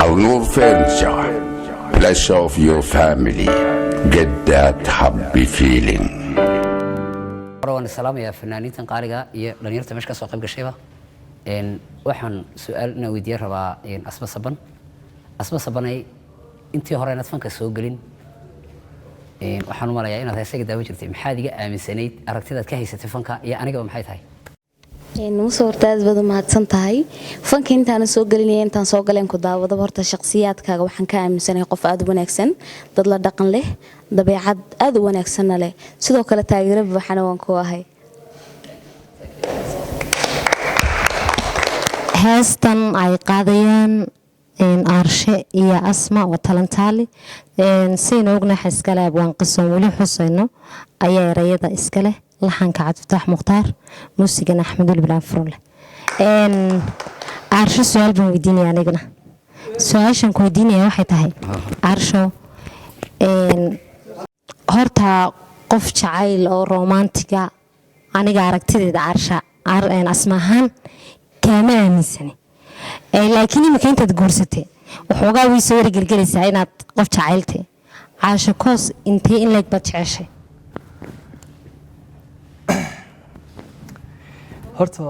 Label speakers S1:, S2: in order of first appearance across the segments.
S1: Al Noor Furniture. Pleasure of your family. Get that happy feeling.
S2: waan salaamaya fanaaniintan qaaliga iyo dhalinyarta meesha ka soo qayb gashayba waxaan su'aal inaan weydiin rabaa asba sabanay intii hore inaad fanka soo galin waxaan u maleeyaa inaad heesaga daawo jirtay maxaad iga aaminsanayd aragtidaad ka haysatay fanka iyo aniga maxay tahay
S3: nuuso hortaad baad mahadsan tahay fanka intaan soo galinay intaan soo galeen ku daawado horta shakhsiyaadkaaga waxaan ka aaminsanahay qof aad u wanaagsan dad la dhaqan leh dabeecad aad u wanaagsan leh sidoo kale taageero waxaan waan ku ahay
S4: heestan ay qaadayaan aarshe iyo asma oo talantaali sayna ognahay iskale waan qison wali xusayno ayaa erayada iskale laxanka cabdifatax mukhtaar muusigan axmed ulbilaan furule aarshe su'aal baan weydiinaya anigana su'aashan ku weydiinaya waxay tahay aarsho horta qof jacayl oo romantiga aniga aragtideeda aarsha asma ahaan kama aaminsani laakiin imika intaad guursatay waxoogaa way soo wargelgelaysaa inaad qof jacayltay caasho koos intee in leeg baad jeceshay
S5: horta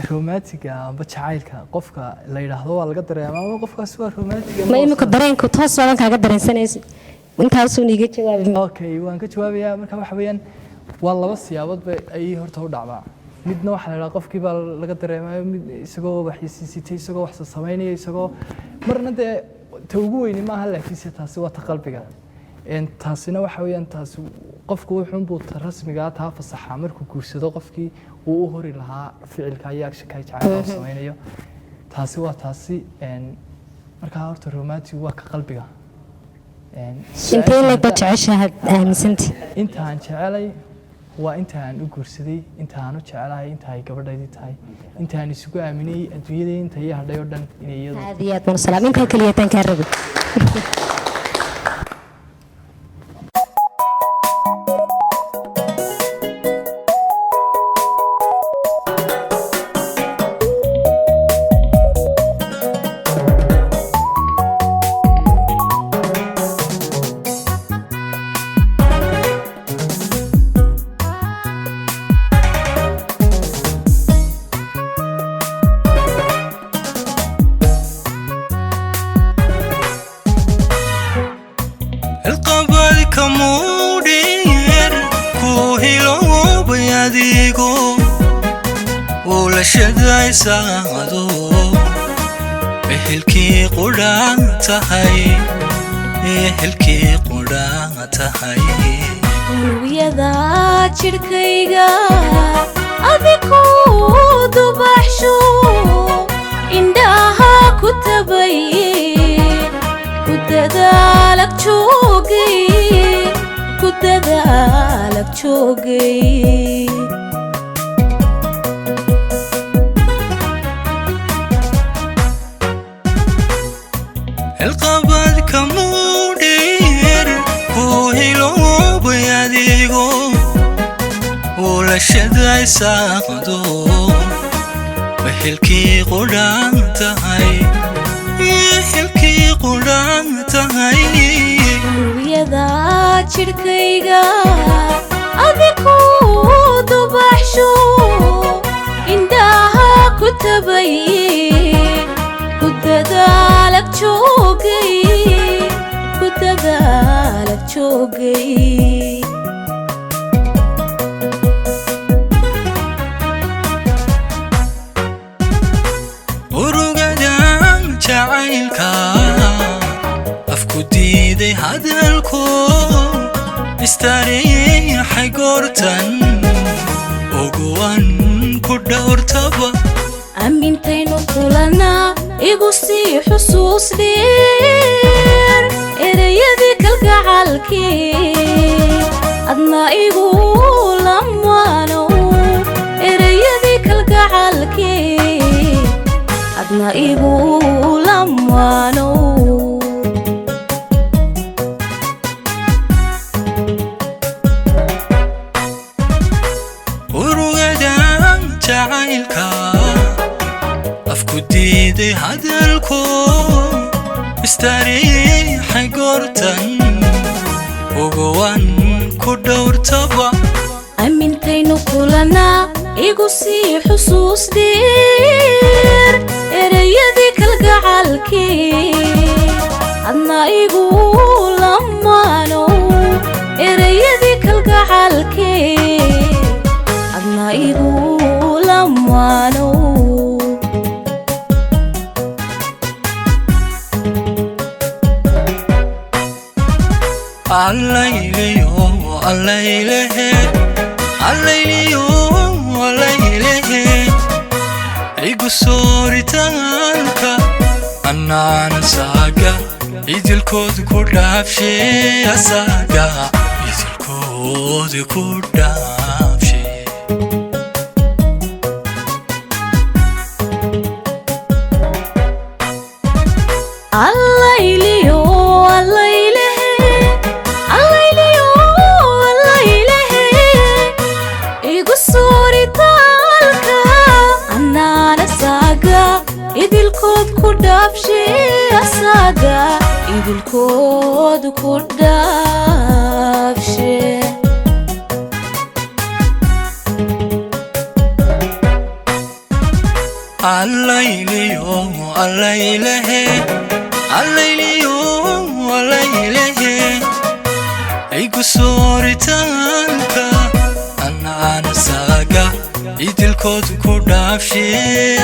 S5: romantiga amba jacaylka qofka la yiraahdo waa laga dareemaa ama qofkaas waa romantiga
S4: ma imika dareenku toos badan kaaga dareensanaysa intaas uu niga jawaabay
S5: okay waan ka jawaabayaa marka waxa weeyaan waa laba siyaabood ay horta u dhacdaa midna waxa la yiraahdaa qofkii baa laga dareemayo mid isagoo waxyisiisitay isagoo wax sameynaya isagoo marna de ta ugu weyn ma aha laakiin taasi waa ta qalbiga taasina waxa weeyaan taas qofku wuxuu buu rasmiga taa fasaxa markuu guursado qofkii uu u hori lahaa ficilka ayaa shaqay jacayl samaynayo taasi waa taasi marka horta romantic waa ka qalbiga
S4: intee la jeceshahay aaminsanti
S5: intaan jecelay waa intaan u guursaday intaan u jecelahay intaay gabadhaydii tahay intaan isugu aaminay adduunyada inta iyo hadhay oo dhan inay iyadu
S4: aad baan salaam inta kaliya tan ka rabay
S6: ehelkii qudhaan tahay
S7: ulwiyada jirkayga adiku dubaxsho indhaha ku tabay ku dadaalag joogay
S6: القبض كمودير كوهيلو بياديغو ولا شداي ساقدو وحلكي قدام تهي يحلكي قدام تهي
S7: ويدا جيركيغا أديكو دبحشو إنداها كتبي كدادالك joogay
S6: urugadan jacaylka afku diiday hadalku istareexay goortan ogowan ku dhowrtaba
S7: amintaynu kulana igu sii xusuus dheer erayadii kalgacalkii adna igu lamaano erayadii kalgacalkii adna igu lamaano
S6: urugadan jacaylka afku diiday hadalku istariixay goortan ogowan ku dhowrtaba
S7: amintaynu kulanaa igu sii xusuus dheer erayadii kalgacalkii adna igu lamaano erayadii kalgacalkii adna igu lamaano
S6: allayliyo allaylehe allayliyo allaylehe igu sooritaanka annaana saaga idilkooda ku dhaafshe asaaga idilkooda ku dhaafshe
S7: allayliyo allaylehe allayliyo allaylehe igu sooritaanka annaana saaga idilkood ku dhaafshe asaaga idilkood ku dhaafshe
S6: allayliyo allaylehe allayliyo allaylehe igu sooritaanka annaana saaga idilkooda ku dhaafshe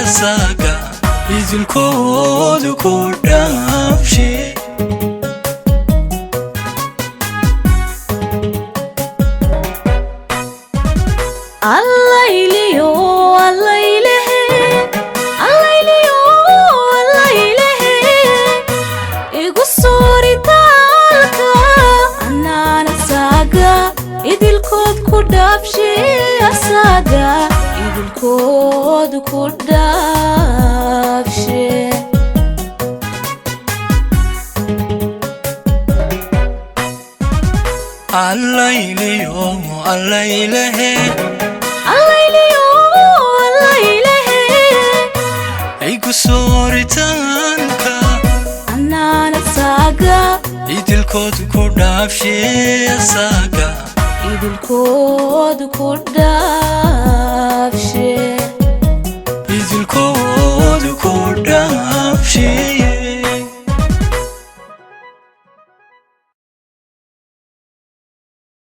S6: asaaga idilkooda ku dhaafshe
S7: allayliyo allaylehe allayliyo allaylehe igu sooritaanka annaana saaga idilkood ku dhaafshe asaaga idilkood ku dhaafshe
S6: allayliyo allaylehe
S7: allayliyo allaylehe
S6: igu sooritaanka
S7: annaana saaga
S6: idilkooda ku dhaafshe asaaga
S7: idilkood ku dhaafshe